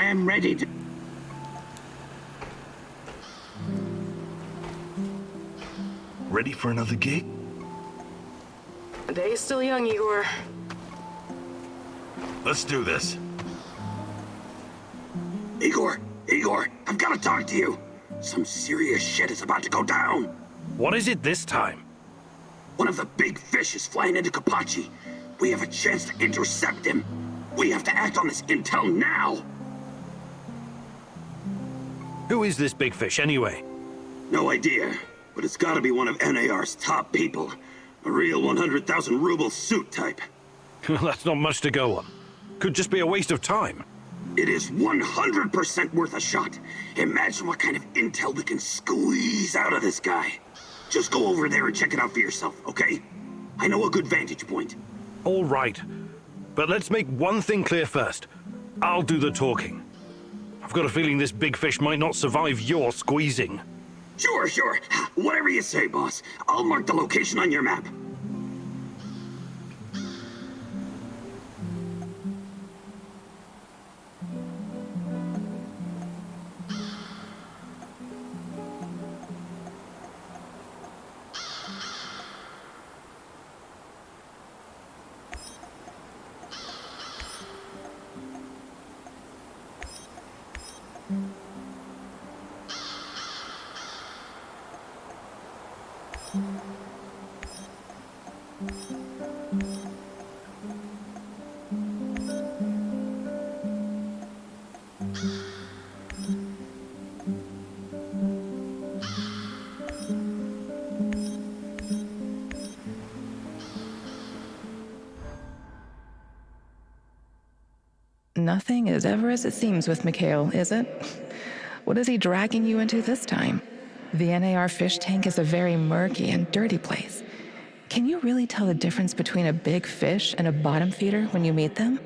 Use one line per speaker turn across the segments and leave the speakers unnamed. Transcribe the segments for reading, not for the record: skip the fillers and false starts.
am ready to...
Ready for another gig?
The day's still young, Igor.
Let's do this.
Igor, I've got to talk to you. Some serious shit is about to go down.
What is it this time?
One of the big fish is flying into Kapachi. We have a chance to intercept him. We have to act on this intel now.
Who is this big fish, anyway?
No idea, but it's got to be one of NAR's top people. A real 100,000 ruble suit type.
That's not much to go on. Could just be a waste of time.
It is 100% worth a shot. Imagine what kind of intel we can squeeze out of this guy. Just go over there and check it out for yourself, okay? I know a good vantage point.
All right. But let's make one thing clear first. I'll do the talking. I've got a feeling this big fish might not survive your squeezing.
Sure. Whatever you say, boss. I'll mark the location on your map.
Nothing is ever as it seems with Mikhail, is it? What is he dragging you into this time? The NAR fish tank is a very murky and dirty place. Can you really tell the difference between a big fish and a bottom feeder when you meet them?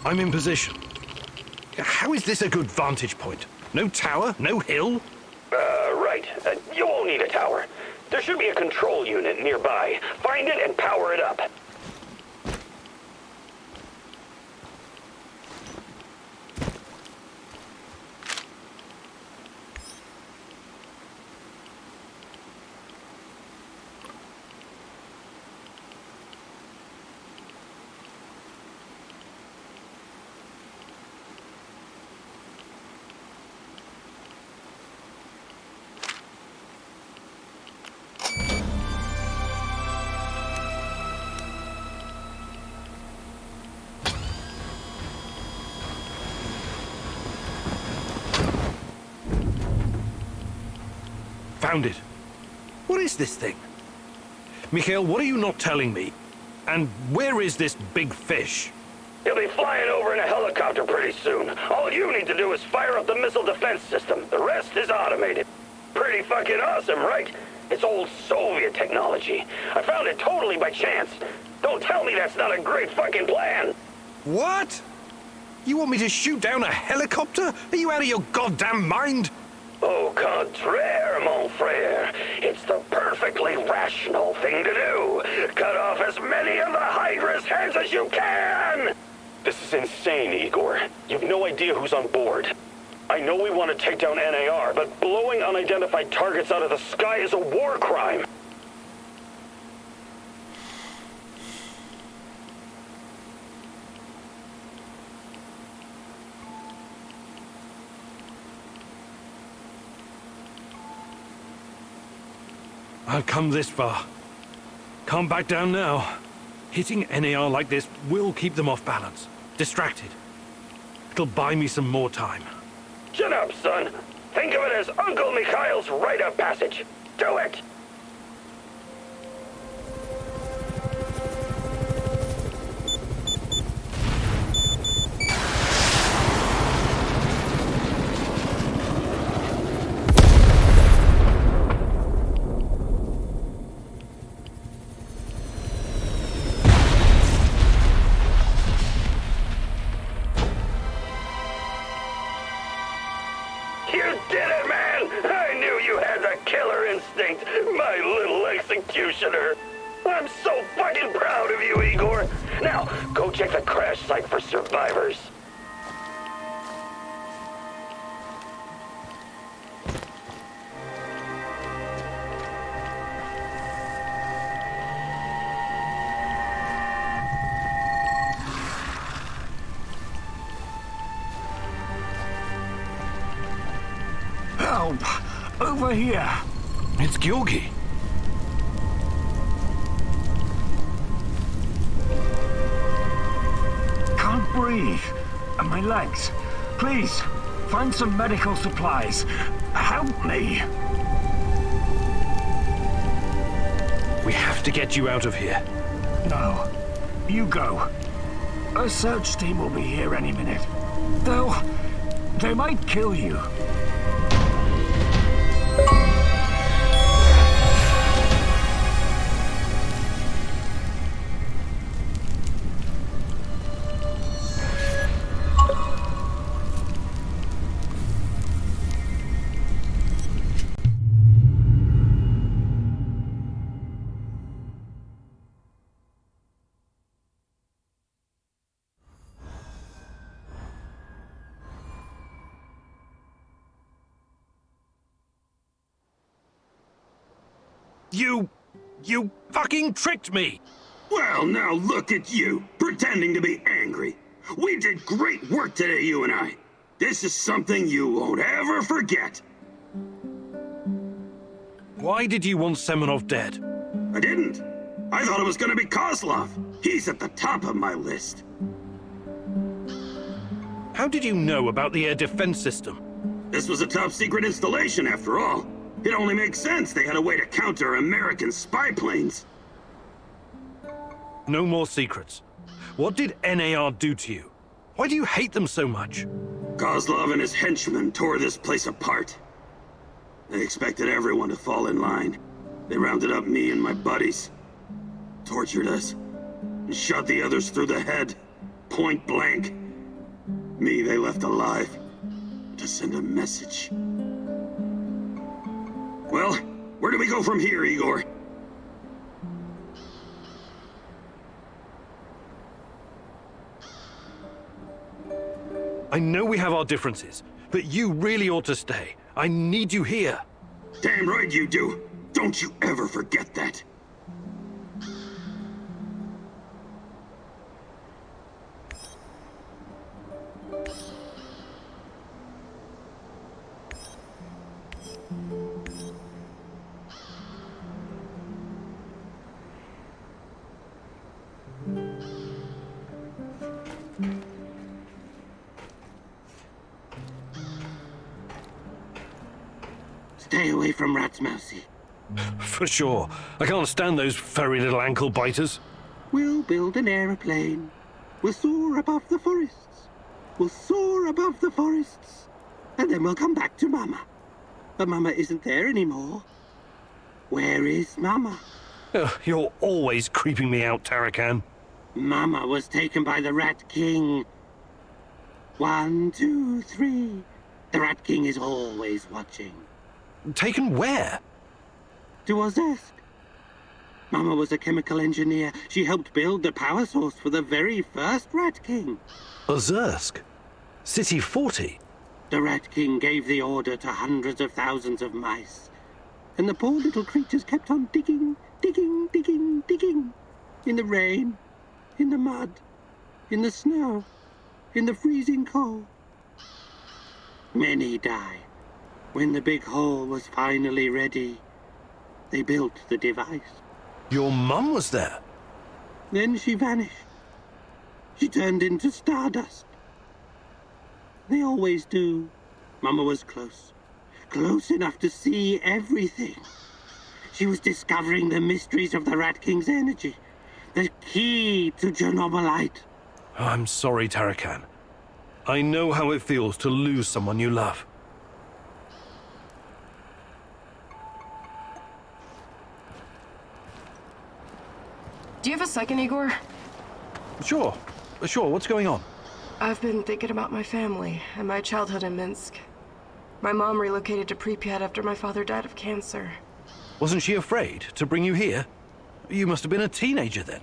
I'm in position. How is this a good vantage point? No tower, no hill?
Right. You won't need a tower. There should be a control unit nearby. Find it and power it up.
Found it. What is this thing? Mikhail, what are you not telling me? And where is this big fish?
He'll be flying over in a helicopter pretty soon. All you need to do is fire up the missile defense system. The rest is automated. Pretty fucking awesome, right? It's old Soviet technology. I found it totally by chance. Don't tell me that's not a great fucking plan.
What? You want me to shoot down a helicopter? Are you out of your goddamn mind?
Au contraire, mon frère. It's the perfectly rational thing to do. Cut off as many of the Hydra's heads as you can! This is insane, Igor. You've no idea who's on board. I know we want to take down NAR, but blowing unidentified targets out of the sky is a war crime.
I've come this far. Can't back down now. Hitting NAR like this will keep them off balance, distracted. It'll buy me some more time.
Shut up, son. Think of it as Uncle Mikhail's rite of passage. Do it! You did it, man! I knew you had the that killer instinct, my little executioner. I'm so fucking proud of you, Igor. Now, go check the crash site for survivors.
Help! Over here!
It's Georgi.
Can't breathe. And my legs. Please, find some medical supplies. Help me.
We have to get you out of here.
No. You go. A search team will be here any minute. They might kill you.
You fucking tricked me!
Well, now look at you, pretending to be angry. We did great work today, you and I. This is something you won't ever forget.
Why did you want Semenov dead?
I didn't. I thought it was gonna be Kozlov. He's at the top of my list.
How did you know about the air defense system?
This was a top-secret installation, after all. It only makes sense they had a way to counter American spy planes.
No more secrets. What did NAR do to you? Why do you hate them so much?
Kozlov and his henchmen tore this place apart. They expected everyone to fall in line. They rounded up me and my buddies, tortured us, and shot the others through the head, point blank. Me they left alive to send a message. Well, where do we go from here, Igor?
I know we have our differences, but you really ought to stay. I need you here.
Damn right you do. Don't you ever forget that.
Stay away from rats, Mousy.
For sure. I can't stand those furry little ankle biters.
We'll build an aeroplane. We'll soar above the forests. We'll soar above the forests. And then we'll come back to Mama. But Mama isn't there anymore. Where is Mama?
Ugh, you're always creeping me out, Tarakan.
Mama was taken by the Rat King. 1, 2, 3. The Rat King is always watching.
Taken where?
To Ozersk. Mama was a chemical engineer. She helped build the power source for the very first Rat King.
Ozersk? City 40?
The Rat King gave the order to hundreds of thousands of mice. And the poor little creatures kept on digging, digging, digging, digging. In the rain, in the mud, in the snow, in the freezing cold. Many died. When the big hole was finally ready, they built the device.
Your mum was there?
Then she vanished. She turned into stardust. They always do. Mama was close. Close enough to see everything. She was discovering the mysteries of the Rat King's energy. The key to Chernobylite.
Oh, I'm sorry, Tarakan. I know how it feels to lose someone you love.
Do you have a second, Igor?
Sure. What's going on?
I've been thinking about my family and my childhood in Minsk. My mom relocated to Pripyat after my father died of cancer.
Wasn't she afraid to bring you here? You must have been a teenager then.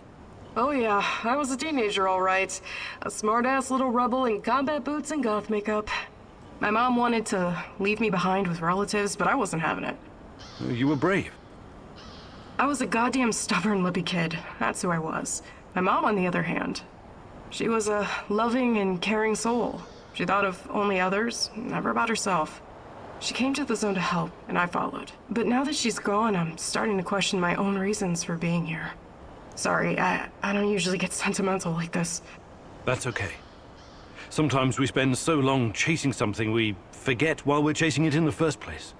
Oh yeah, I was a teenager all right. A smart-ass little rebel in combat boots and goth makeup. My mom wanted to leave me behind with relatives, but I wasn't having it.
You were brave.
I was a goddamn stubborn lippy kid. That's who I was. My mom, on the other hand, she was a loving and caring soul. She thought of only others, never about herself. She came to the zone to help, and I followed. But now that she's gone, I'm starting to question my own reasons for being here. Sorry, I don't usually get sentimental like this.
That's okay. Sometimes we spend so long chasing something we forget why we're chasing it in the first place.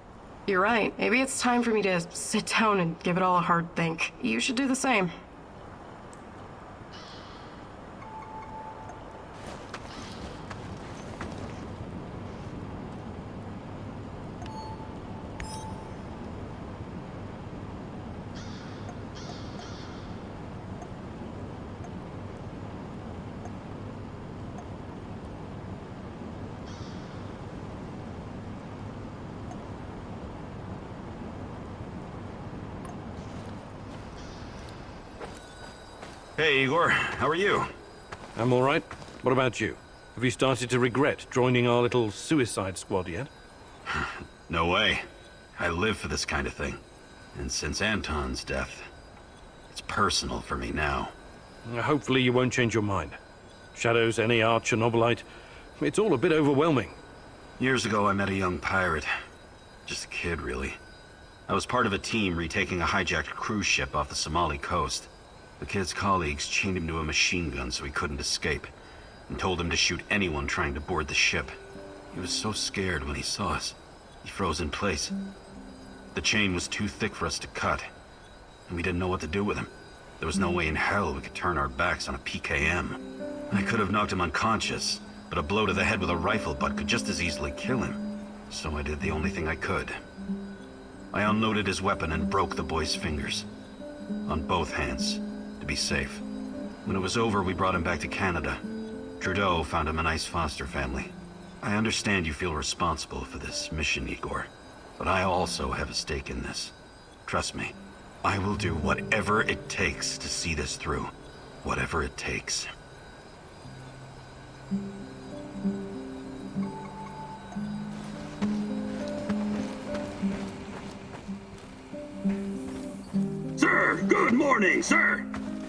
You're right. Maybe it's time for me to sit down and give it all a hard think. You should do the same.
Hey, Igor. How are you?
I'm all right. What about you? Have you started to regret joining our little suicide squad yet?
No way. I live for this kind of thing. And since Anton's death, it's personal for me now.
Hopefully you won't change your mind. Shadows, NAR, Chernobylite. It's all a bit overwhelming.
Years ago, I met a young pirate. Just a kid, really. I was part of a team retaking a hijacked cruise ship off the Somali coast. The kid's colleagues chained him to a machine gun so he couldn't escape, and told him to shoot anyone trying to board the ship. He was so scared when he saw us, he froze in place. The chain was too thick for us to cut, and we didn't know what to do with him. There was no way in hell we could turn our backs on a PKM. I could have knocked him unconscious, but a blow to the head with a rifle butt could just as easily kill him. So I did the only thing I could. I unloaded his weapon and broke the boy's fingers. On both hands. Be safe. When it was over, we brought him back to Canada. Trudeau found him a nice foster family. I understand you feel responsible for this mission, Igor, but I also have a stake in this. Trust me, I will do whatever it takes to see this through. Whatever it takes.
Sir, good morning, sir.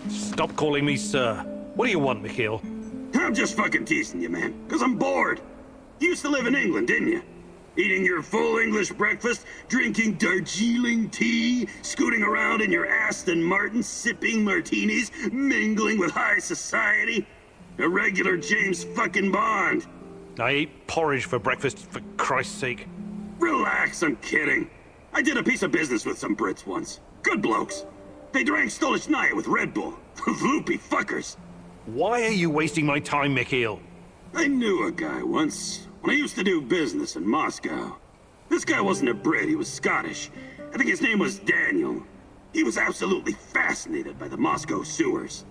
Stop calling me sir. What do you want, Mikhail?
I'm just fucking teasing you, man, because I'm bored. You used to live in England, didn't you? Eating your full English breakfast, drinking Darjeeling tea, scooting around in your Aston Martin, sipping martinis, mingling with high society. A regular James fucking Bond.
I ate porridge for breakfast, for Christ's sake.
Relax, I'm kidding. I did a piece of business with some Brits once. Good blokes. They drank Stolichnaya with Red Bull. Loopy fuckers.
Why are you wasting my time, Mikhail?
I knew a guy once, when I used to do business in Moscow. This guy wasn't a Brit, he was Scottish. I think his name was Daniel. He was absolutely fascinated by the Moscow sewers.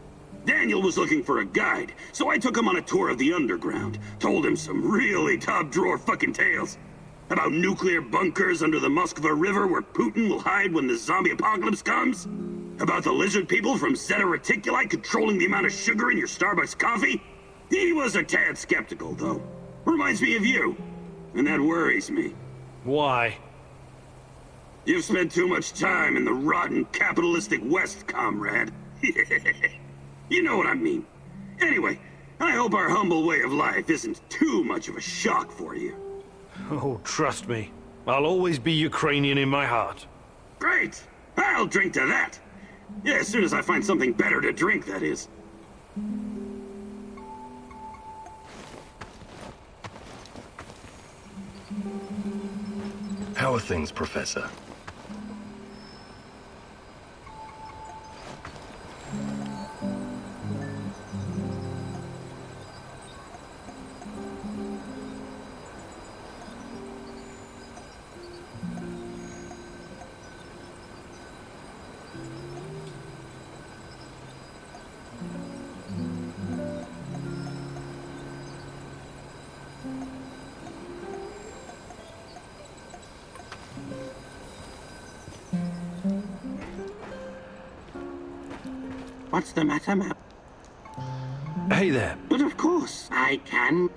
Daniel was looking for a guide, so I took him on a tour of the underground. Told him some really top-drawer fucking tales. About nuclear bunkers under the Moskva River where Putin will hide when the zombie apocalypse comes. About the lizard people from Zeta Reticuli controlling the amount of sugar in your Starbucks coffee. He was a tad skeptical, though. Reminds me of you. And that worries me.
Why?
You've spent too much time in the rotten capitalistic West, comrade. You know what I mean. Anyway, I hope our humble way of life isn't too much of a shock for you.
Oh, trust me. I'll always be Ukrainian in my heart.
Great! I'll drink to that. Yeah, as soon as I find something better to drink, that is.
How are things, Professor?
What's the matter, Mouse?
Hey there.
But of course, I can.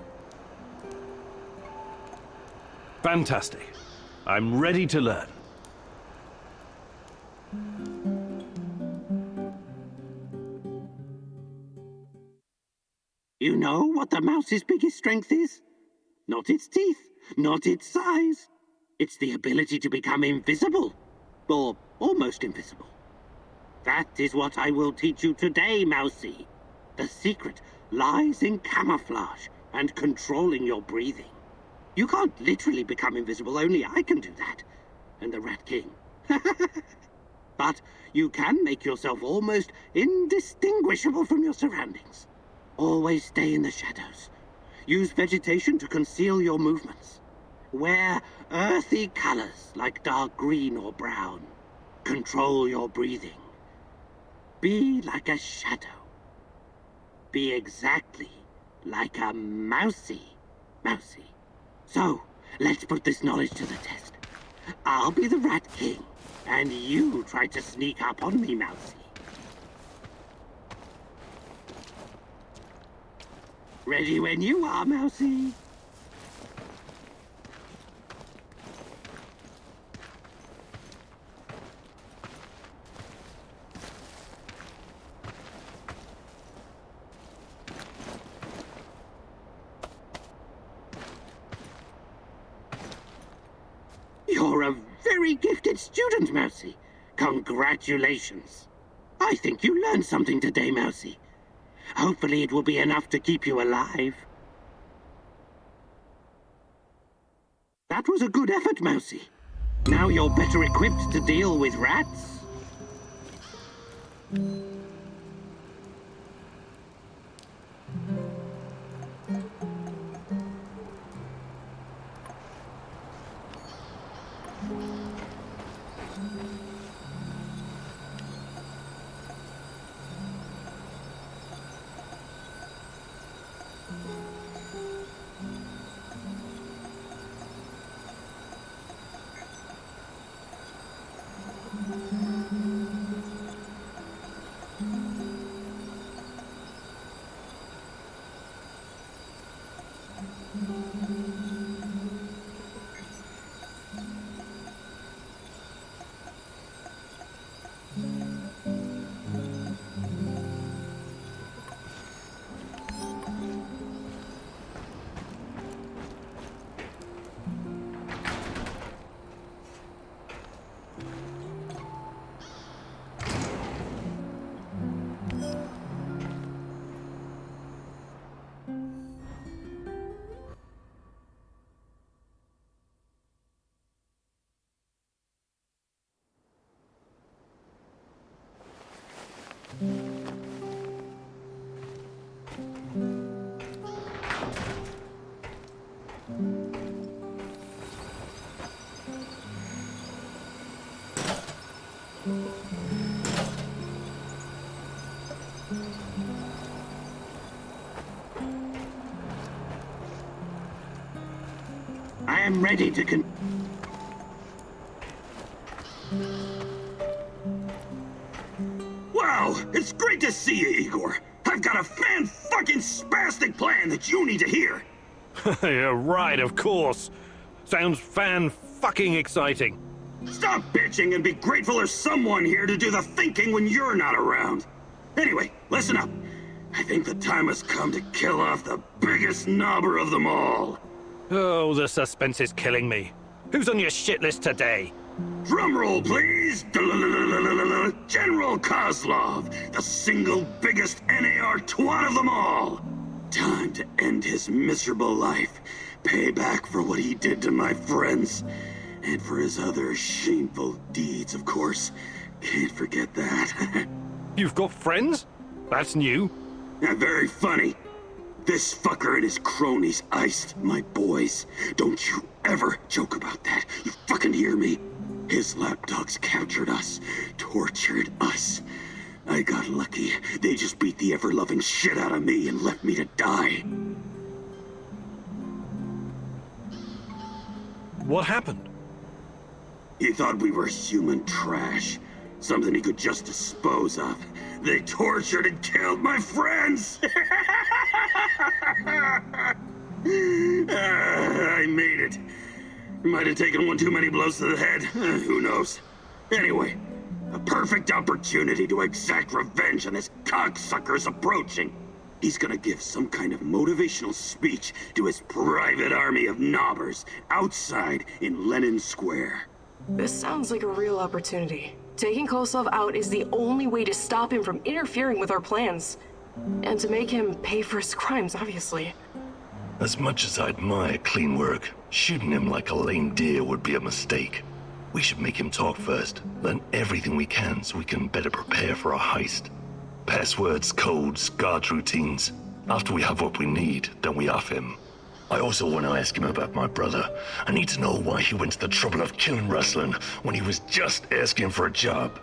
Fantastic. I'm ready to learn.
You know what the mouse's biggest strength is? Not its teeth, not its size. It's the ability to become invisible. Or almost invisible. That is what I will teach you today, Mousy. The secret lies in camouflage and controlling your breathing. You can't literally become invisible, only I can do that. And the Rat King. But you can make yourself almost indistinguishable from your surroundings. Always stay in the shadows. Use vegetation to conceal your movements. Wear earthy colors like dark green or brown. Control your breathing. Be like a shadow. Be exactly like a mousy. So, let's put this knowledge to the test. I'll be the Rat King, and you try to sneak up on me, Mousy. Ready when you are, Mousy. You're a very gifted student, Mousy. Congratulations. I think you learned something today, Mousy. Hopefully it will be enough to keep you alive. That was a good effort, Mousy. Now you're better equipped to deal with rats. I am ready to
Wow, it's great to see you, Igor. I've got a fan-fucking-spastic plan that you need to hear.
Yeah, right, of course. Sounds fan-fucking exciting.
Stop bitching and be grateful there's someone here to do the thinking when you're not around. Anyway, listen up. I think the time has come to kill off the biggest knobber of them all.
Oh, the suspense is killing me. Who's on your shit list today?
Drumroll, please! General Kozlov, the single biggest NAR twat of them all! Time to end his miserable life. Pay back for what he did to my friends. And for his other shameful deeds, of course. Can't forget that.
You've got friends? That's new.
Yeah, very funny. This fucker and his cronies iced my boys. Don't you ever joke about that. You fucking hear me? His lapdogs captured us, tortured us. I got lucky. They just beat the ever-loving shit out of me and left me to die.
What happened?
He thought we were human trash. Something he could just dispose of. They tortured and killed my friends! I made it. Might have taken one too many blows to the head. Who knows? Anyway, a perfect opportunity to exact revenge on this cocksucker's approaching. He's gonna give some kind of motivational speech to his private army of knobbers outside in Lenin Square.
This sounds like a real opportunity. Taking Koslov out is the only way to stop him from interfering with our plans. And to make him pay for his crimes, obviously.
As much as I admire clean work, shooting him like a lame deer would be a mistake. We should make him talk first, learn everything we can so we can better prepare for a heist. Passwords, codes, guard routines. After we have what we need, then we off him. I also want to ask him about my brother. I need to know why he went to the trouble of killing Ruslan when he was just asking for a job.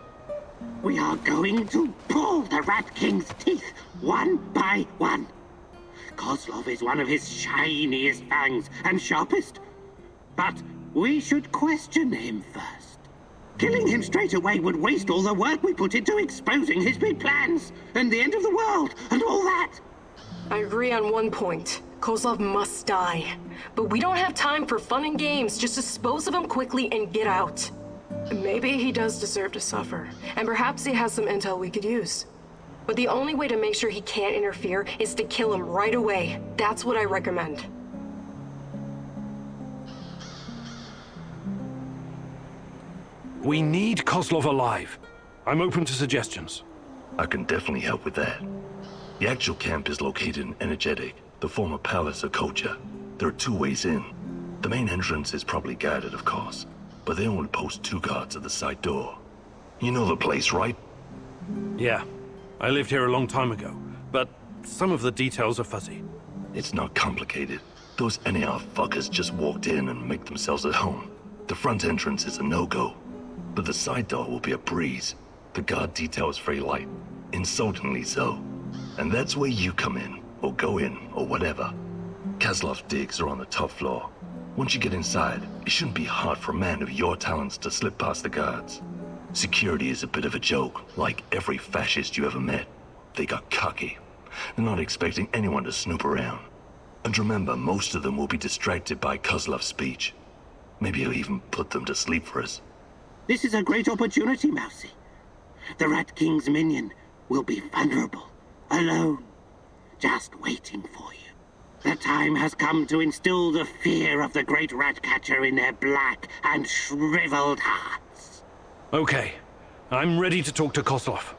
We are going to pull the Rat King's teeth, one by one. Koslov is one of his shiniest fangs and sharpest. But we should question him first. Killing him straight away would waste all the work we put into exposing his big plans, and the end of the world, and all that.
I agree on one point. Koslov must die. But we don't have time for fun and games. Just dispose of him quickly and get out. Maybe he does deserve to suffer, and perhaps he has some intel we could use. But the only way to make sure he can't interfere is to kill him right away. That's what I recommend.
We need Koslov alive. I'm open to suggestions.
I can definitely help with that. The actual camp is located in Energetic, the former palace of Koja. There are two ways in. The main entrance is probably guarded, of course, but they only post 2 guards at the side door. You know the place, right?
Yeah, I lived here a long time ago, but some of the details are fuzzy.
It's not complicated. Those NAR fuckers just walked in and make themselves at home. The front entrance is a no-go, but the side door will be a breeze. The guard detail is very light, insultingly so. And that's where you come in, or go in, or whatever. Kozlov's digs are on the top floor. Once you get inside, it shouldn't be hard for a man of your talents to slip past the guards. Security is a bit of a joke, like every fascist you ever met. They got cocky. They're not expecting anyone to snoop around. And remember, most of them will be distracted by Kozlov's speech. Maybe he'll even put them to sleep for us.
This is a great opportunity, Mousy. The Rat King's minion will be vulnerable, alone, just waiting for you. The time has come to instill the fear of the great rat catcher in their black and shriveled hearts.
Okay, I'm ready to talk to Koslov.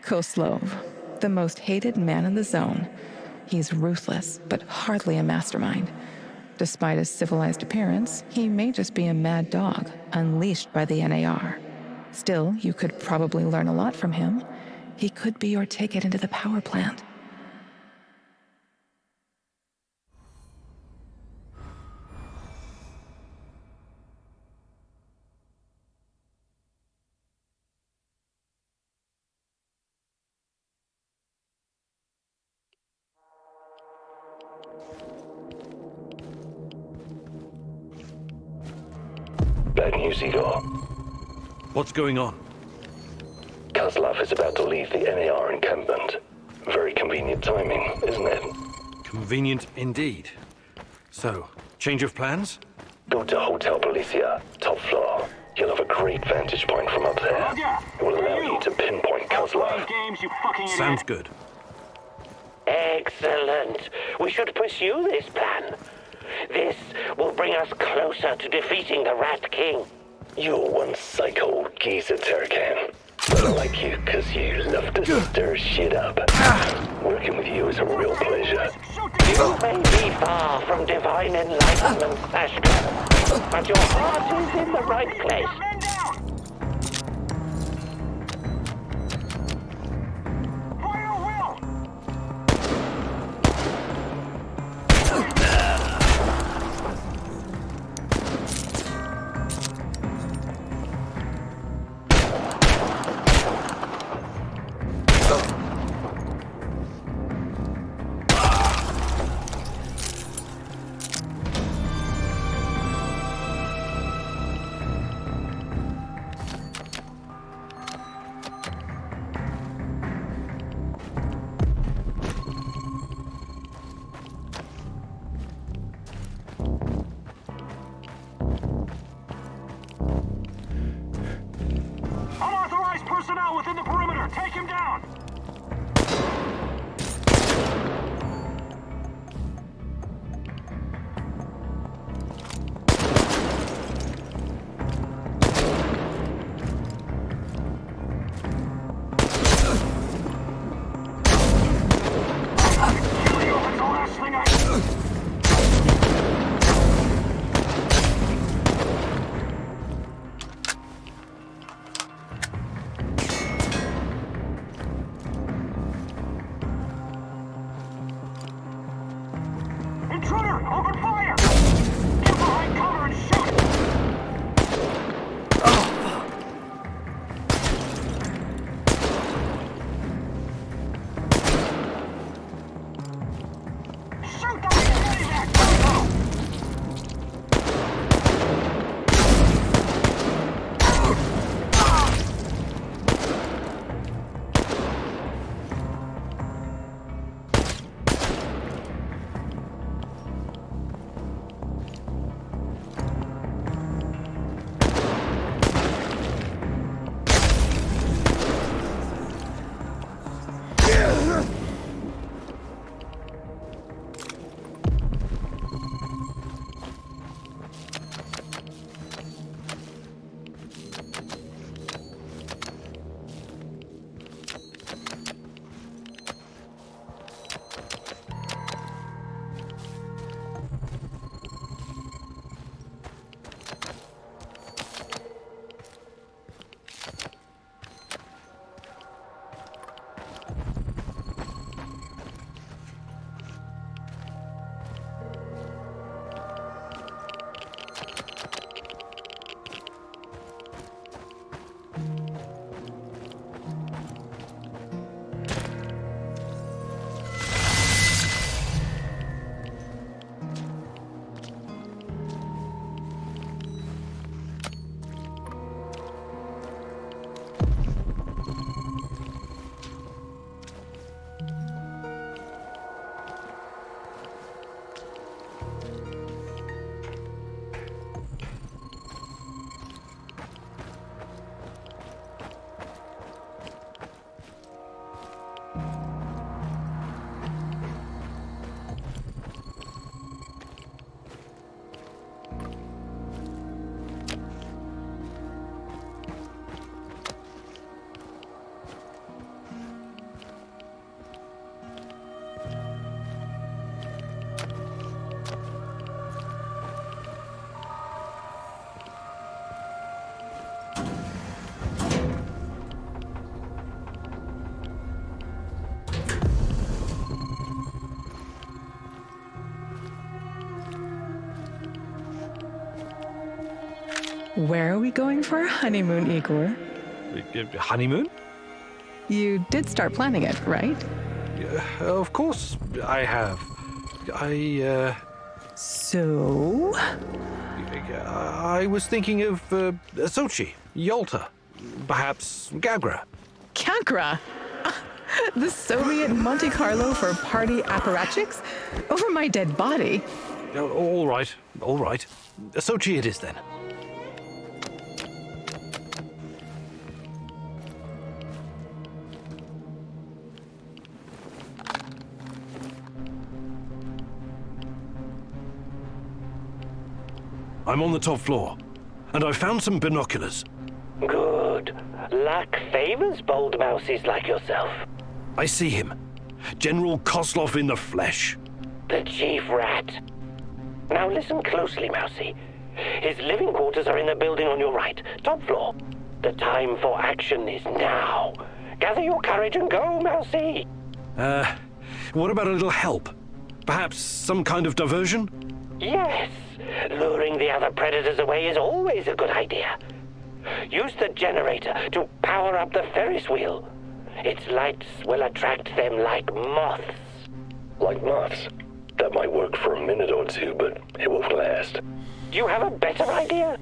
Koslov, the most hated man in the zone. He's ruthless, but hardly a mastermind. Despite his civilized appearance, he may just be a mad dog, unleashed by the NAR. Still, you could probably learn a lot from him. He could be your ticket into the power plant.
Bad news, Igor.
What's going on?
Kozlov is about to leave the NAR encampment. Very convenient timing, isn't it?
Convenient indeed. So, change of plans?
Go to Hotel Policia, top floor. You'll have a great vantage point from up there. It will allow you to pinpoint Kozlov.
Sounds good.
Excellent. We should pursue this plan. This will bring us closer to defeating the Rat King.
You're one psycho geezer, Terracan.
I like you because you love to stir shit up. Working with you is a real pleasure. You may be far from divine enlightenment, Ashka, but your heart is in the right place.
Unauthorized personnel within the perimeter. Take him down. Intruder! Open fire! Get behind cover and shoot! Shoot that maniac!
Where are we going for our honeymoon, Igor?
Honeymoon?
You did start planning it, right?
Of course I have.
So?
I was thinking of Sochi, Yalta, perhaps Gagra.
Gagra? The Soviet Monte Carlo for party apparatchiks? Over my dead body?
All right. Sochi it is then. I'm on the top floor, and I found some binoculars.
Good. Luck favors bold mousies like yourself.
I see him. General Kozlov in the flesh.
The chief rat. Now listen closely, Mousy. His living quarters are in the building on your right, top floor. The time for action is now. Gather your courage and go, Mousy.
What about a little help? Perhaps some kind of diversion?
Yes, luring the other predators away is always a good idea. Use the generator to power up the Ferris wheel. Its lights will attract them like moths.
Like moths? That might work for a minute or two, but it won't last.
Do you have a better idea?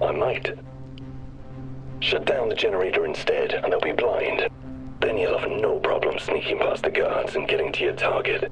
I might. Shut down the generator instead, and they'll be blind. Then you'll have no problem sneaking past the guards and getting to your target.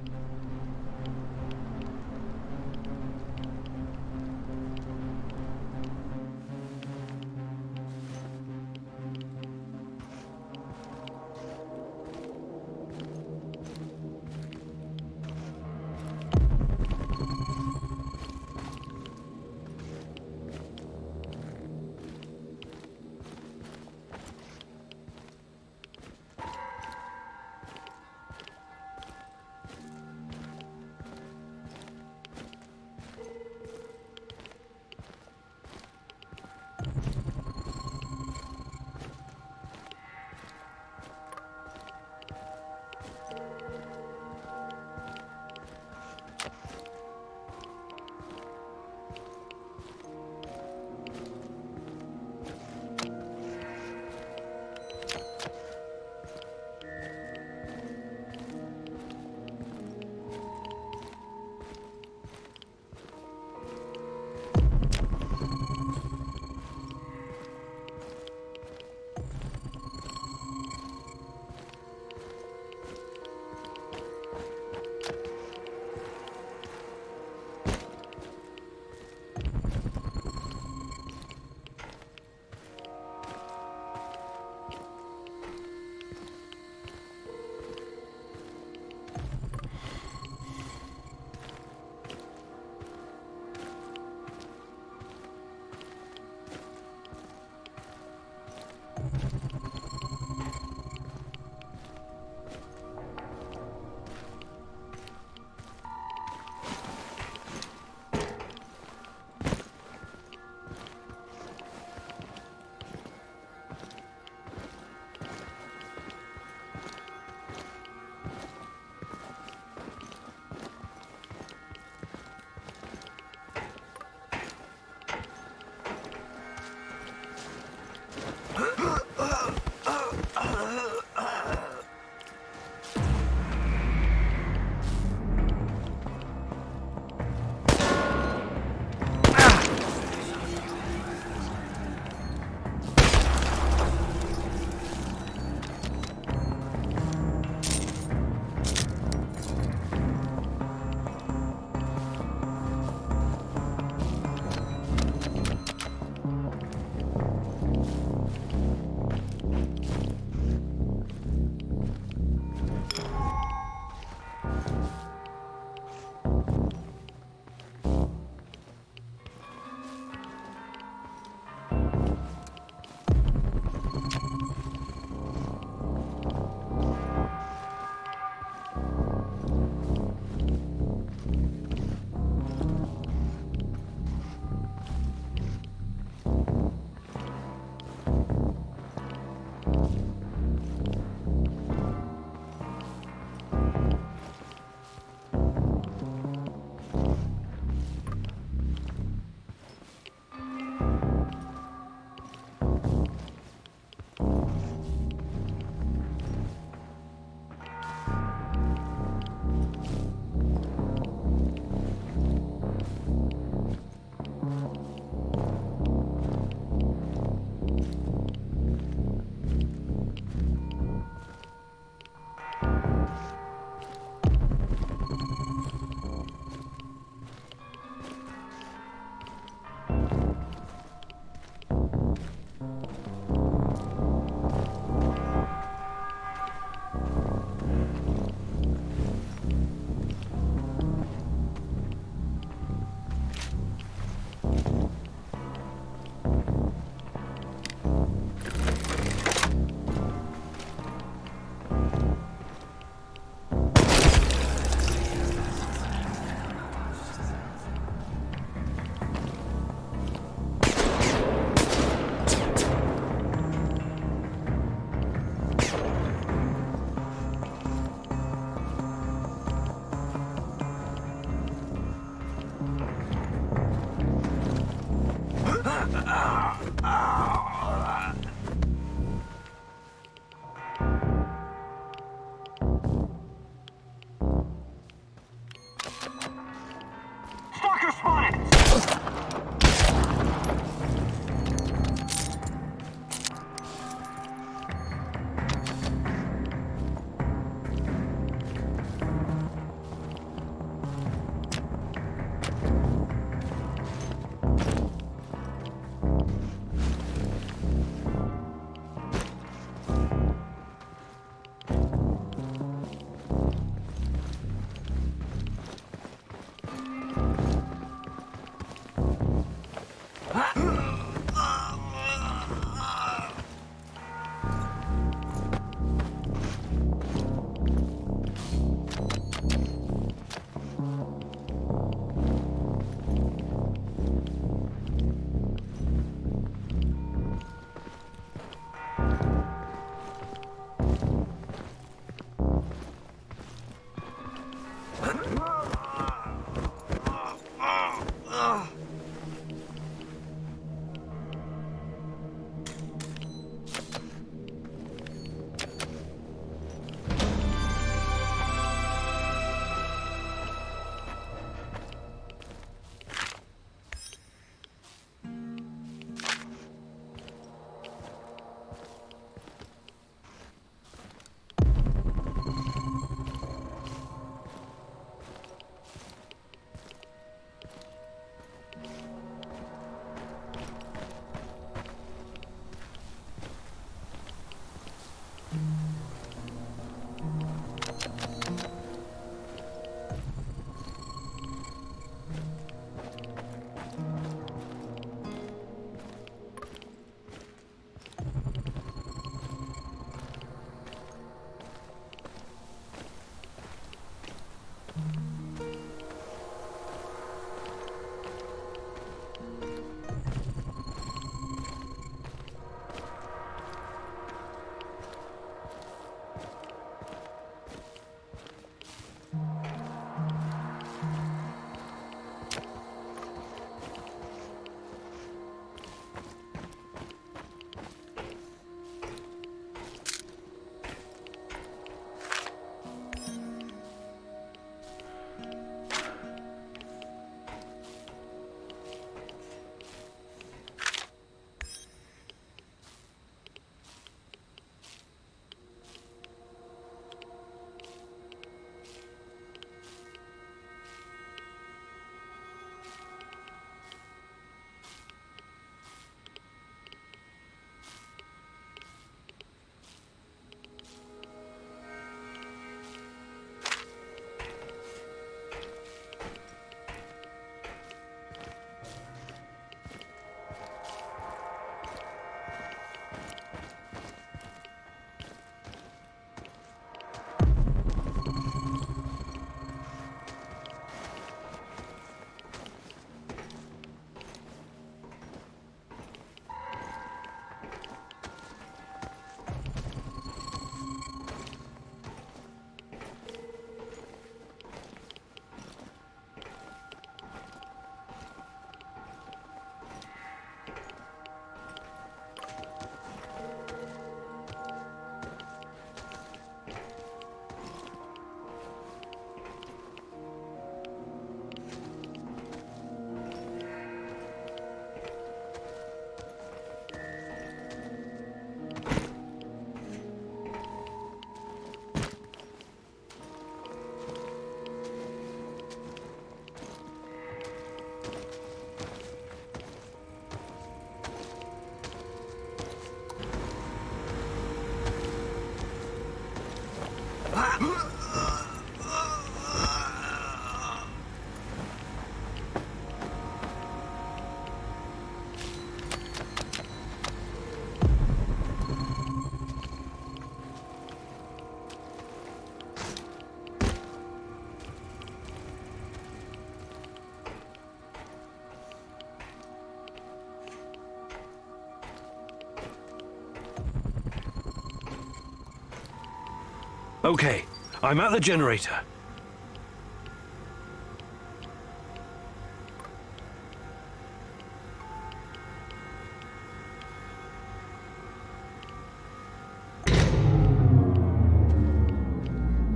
Okay, I'm at the generator.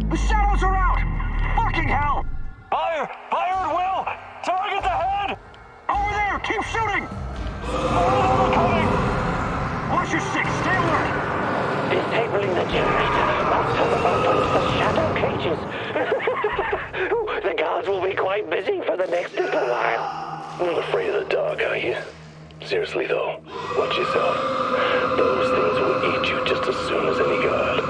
The shadows are out! Fucking hell!
Fire! Fire at will! Target ahead!
Over there! Keep shooting!
More coming!
Watch your six! Stay alert!
Disabling the generator must have opened the shadow cages. The guards will be quite busy for the next little while.
Not afraid of the dark, are you? Seriously though, watch yourself. Those things will eat you just as soon as any guard.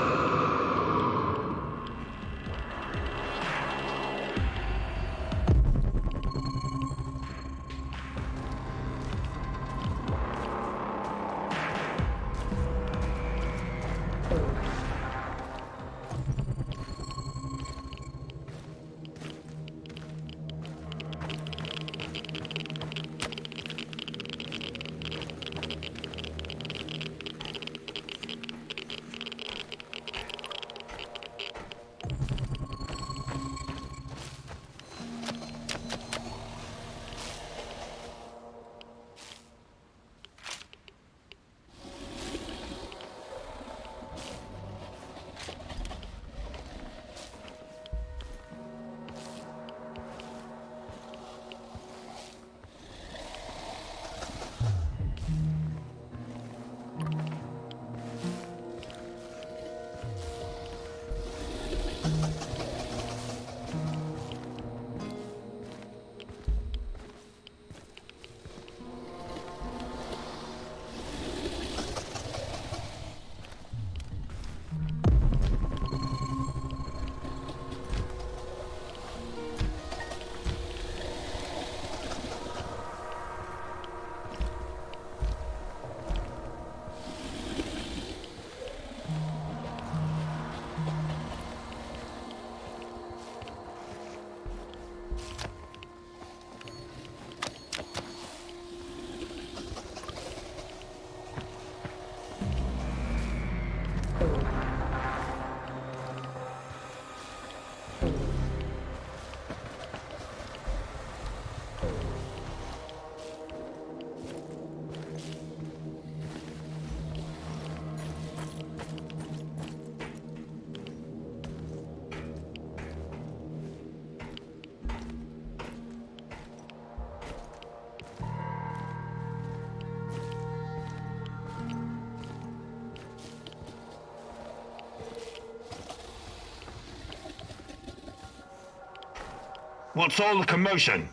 What's all the commotion?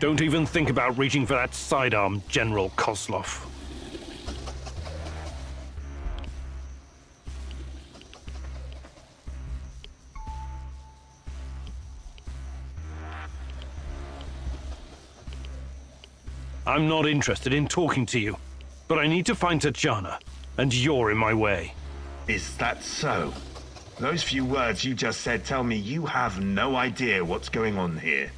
Don't even think about reaching for that sidearm, General Kozlov. I'm not interested in talking to you, but I need to find Tatjana, and you're in my way.
Is that so? Those few words you just said tell me you have no idea what's going on here.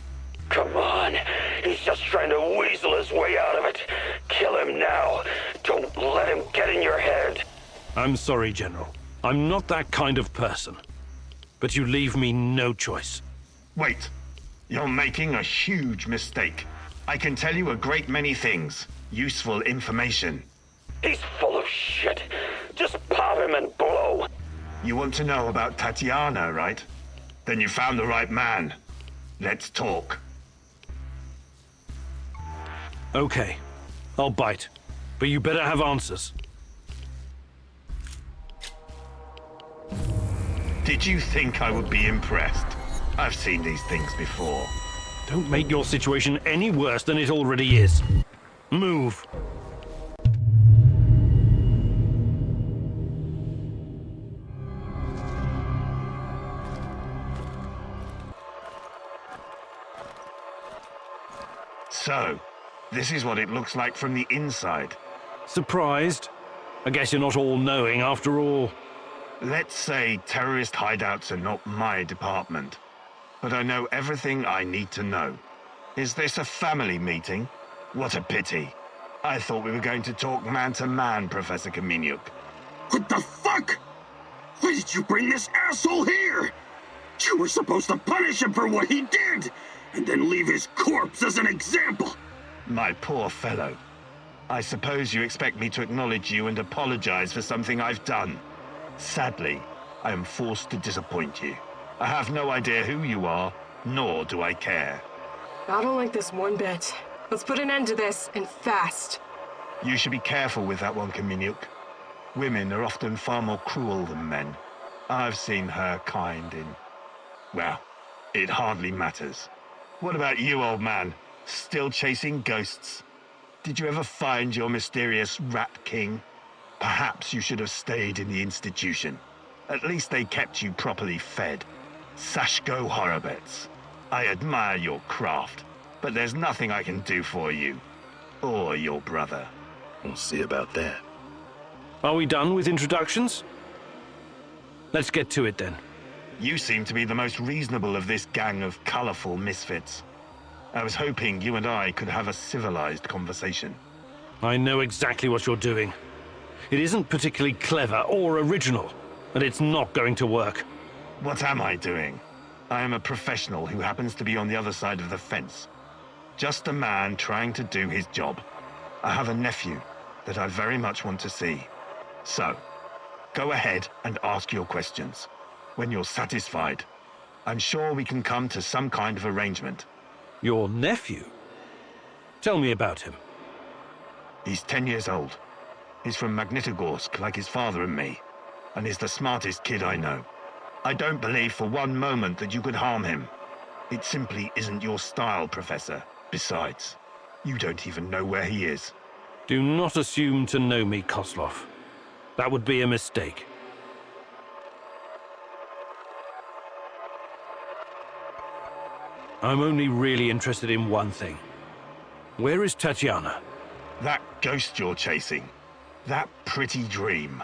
Come on. He's just trying to weasel his way out of it. Kill him now. Don't let him get in your head.
I'm sorry, General. I'm not that kind of person. But you leave me no choice.
Wait. You're making a huge mistake. I can tell you a great many things. Useful information.
He's full of shit. Just pop him and blow.
You want to know about Tatiana, right? Then you found the right man. Let's talk.
Okay. I'll bite. But you better have answers.
Did you think I would be impressed? I've seen these things before.
Don't make your situation any worse than it already is. Move.
So, this is what it looks like from the inside.
Surprised? I guess you're not all-knowing after all.
Let's say terrorist hideouts are not my department, but I know everything I need to know. Is this a family meeting? What a pity. I thought we were going to talk man-to-man, Professor Kamieniuk.
What the fuck? Why did you bring this asshole here? You were supposed to punish him for what he did, and then leave his corpse as an example.
My poor fellow. I suppose you expect me to acknowledge you and apologize for something I've done. Sadly, I am forced to disappoint you. I have no idea who you are, nor do I care.
I don't like this one bit. Let's put an end to this, and fast.
You should be careful with that one, Kamieniuk. Women are often far more cruel than men. I've seen her kind in... well, it hardly matters. What about you, old man? Still chasing ghosts? Did you ever find your mysterious Rat King? Perhaps you should have stayed in the institution. At least they kept you properly fed. Sashko Horobets. I admire your craft, but there's nothing I can do for you. Or your brother.
We'll see about that.
Are we done with introductions? Let's get to it then.
You seem to be the most reasonable of this gang of colorful misfits. I was hoping you and I could have a civilized conversation.
I know exactly what you're doing. It isn't particularly clever or original, and it's not going to work.
What am I doing? I am a professional who happens to be on the other side of the fence. Just a man trying to do his job. I have a nephew that I very much want to see. So, go ahead and ask your questions. When you're satisfied, I'm sure we can come to some kind of arrangement.
Your nephew? Tell me about him.
He's 10 years old. He's from Magnitogorsk, like his father and me, and is the smartest kid I know. I don't believe for one moment that you could harm him. It simply isn't your style, Professor. Besides, you don't even know where he is.
Do not assume to know me, Koslov. That would be a mistake. I'm only really interested in one thing. Where is Tatiana?
That ghost you're chasing. That pretty dream.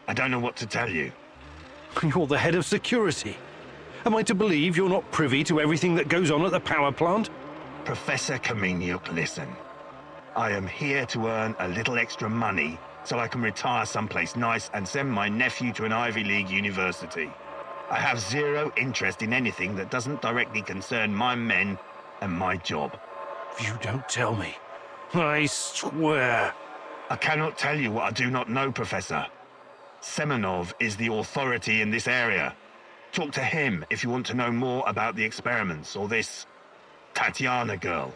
I don't know what to tell you.
You're the head of security. Am I to believe you're not privy to everything that goes on at the power plant?
Professor Kamieniuk, listen. I am here to earn a little extra money so I can retire someplace nice and send my nephew to an Ivy League university. I have zero interest in anything that doesn't directly concern my men and my job.
You don't tell me. I swear.
I cannot tell you what I do not know, Professor. Semenov is the authority in this area. Talk to him if you want to know more about the experiments or this Tatiana girl.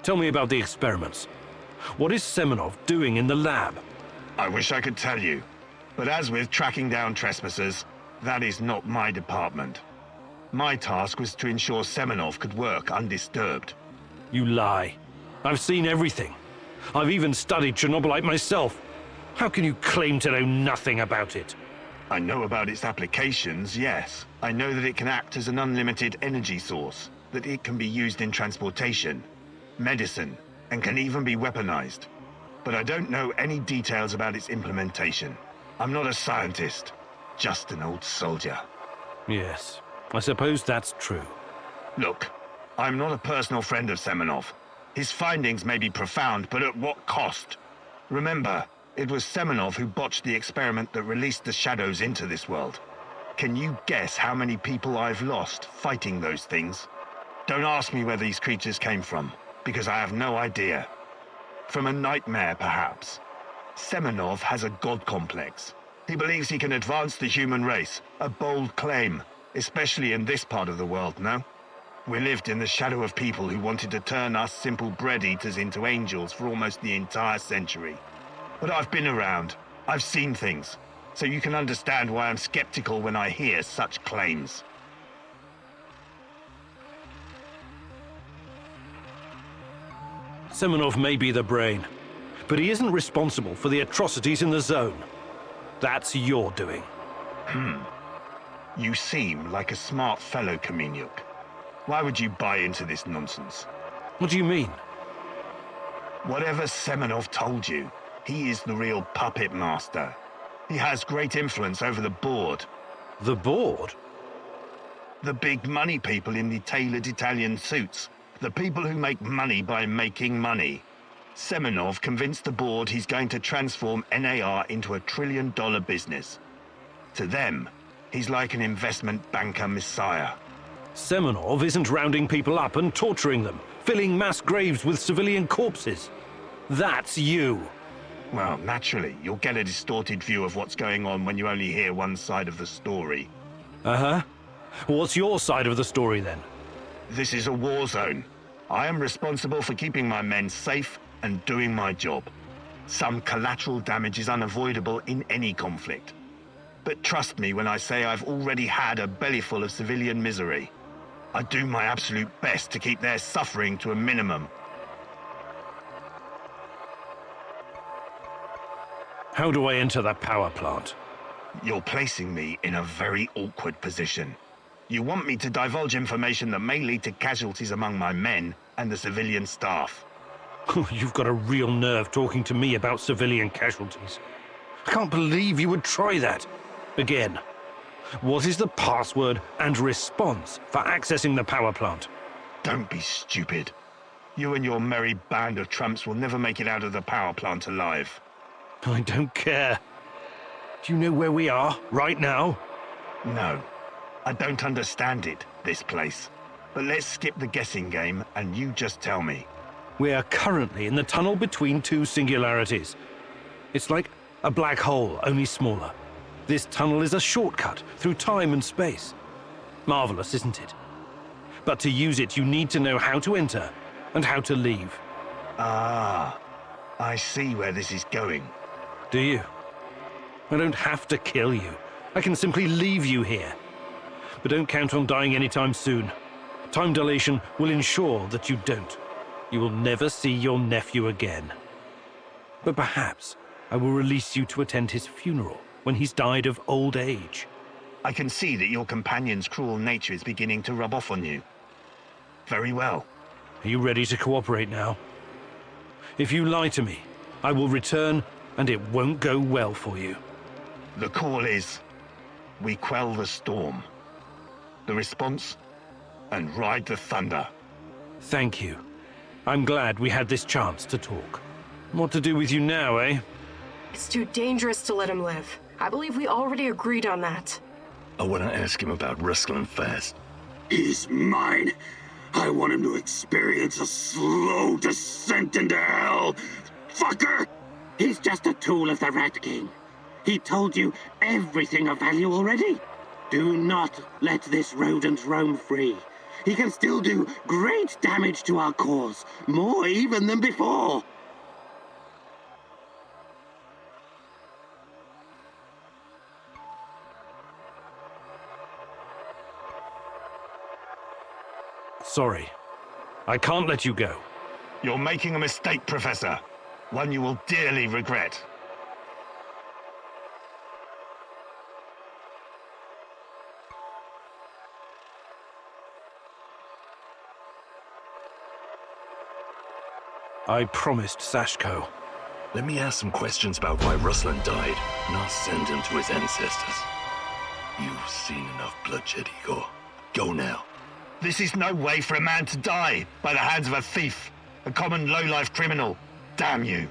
Tell me about the experiments. What is Semenov doing in the lab?
I wish I could tell you, but as with tracking down trespassers, that is not my department. My task was to ensure Semenov could work undisturbed.
You lie. I've seen everything. I've even studied Chernobylite myself. How can you claim to know nothing about it?
I know about its applications, yes. I know that it can act as an unlimited energy source, that it can be used in transportation, medicine, and can even be weaponized. But I don't know any details about its implementation. I'm not a scientist, just an old soldier.
Yes, I suppose that's true.
Look, I'm not a personal friend of Semenov. His findings may be profound, but at what cost? Remember, it was Semenov who botched the experiment that released the shadows into this world. Can you guess how many people I've lost fighting those things? Don't ask me where these creatures came from, because I have no idea. From a nightmare, perhaps. Semenov has a god complex. He believes he can advance the human race, a bold claim, especially in this part of the world, no? We lived in the shadow of people who wanted to turn us simple bread-eaters into angels for almost the entire century. But I've been around. I've seen things. So you can understand why I'm skeptical when I hear such claims.
Semenov may be the brain, but he isn't responsible for the atrocities in the zone. That's your doing.
You seem like a smart fellow, Kamieniuk.
Why would you buy into this nonsense?
What do you mean?
Whatever Semenov told you, he is the real puppet master. He has great influence over the board.
The board?
The big money people in the tailored Italian suits. The people who make money by making money. Semenov convinced the board he's going to transform NAR into a $1 trillion business. To them, he's like an investment banker messiah.
Semenov isn't rounding people up and torturing them, filling mass graves with civilian corpses. That's you.
Well, naturally, you'll get a distorted view of what's going on when you only hear one side of the story.
Uh-huh. What's your side of the story, then?
This is a war zone. I am responsible for keeping my men safe and doing my job. Some collateral damage is unavoidable in any conflict. But trust me when I say I've already had a bellyful of civilian misery. I do my absolute best to keep their suffering to a minimum.
How do I enter that power plant?
You're placing me in a very awkward position. You want me to divulge information that may lead to casualties among my men and the civilian staff.
You've got a real nerve talking to me about civilian casualties. I can't believe you would try that. Again, what is the password and response for accessing the power plant?
Don't be stupid. You and your merry band of trumps will never make it out of the power plant alive.
I don't care. Do you know where we are right now?
No. I don't understand it, this place. But let's skip the guessing game and you just tell me.
We are currently in the tunnel between two singularities. It's like a black hole, only smaller. This tunnel is a shortcut through time and space. Marvelous, isn't it? But to use it, you need to know how to enter and how to leave.
Ah, I see where this is going.
Do you? I don't have to kill you. I can simply leave you here. But don't count on dying anytime soon. Time dilation will ensure that you don't. You will never see your nephew again. But perhaps I will release you to attend his funeral when he's died of old age.
I can see that your companion's cruel nature is beginning to rub off on you. Very well.
Are you ready to cooperate now? If you lie to me, I will return and it won't go well for you.
The call is, we quell the storm. The response, and ride the thunder.
Thank you. I'm glad we had this chance to talk. What to do with you now, eh?
It's too dangerous to let him live. I believe we already agreed on that.
I want to ask him about wrestling fast.
He's mine. I want him to experience a slow descent into hell. Fucker!
He's just a tool of the Rat King. He told you everything of value already. Do not let this rodent roam free. He can still do great damage to our cause, more even than before.
Sorry. I can't let you go.
You're making a mistake, Professor. One you will dearly regret.
I promised Sashko.
Let me ask some questions about why Ruslan died, and I'll send him to his ancestors. You've seen enough bloodshed, Igor. Go now.
This is no way for a man to die by the hands of a thief, a common low-life criminal. Damn you.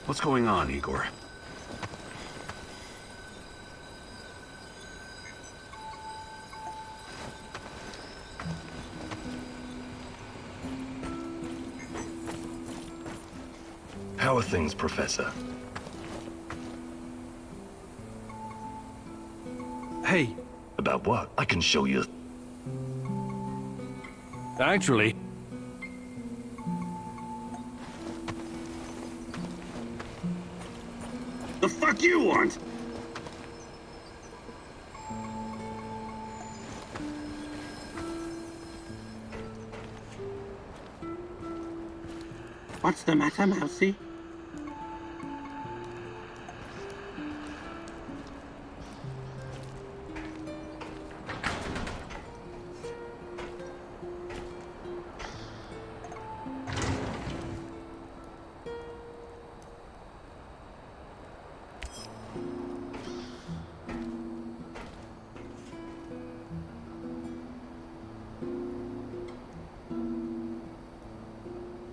What's going on, Igor?
How are things, Professor?
Hey,
About what? I can show you.
actually,
The fuck you want?
What's the matter, Mousy?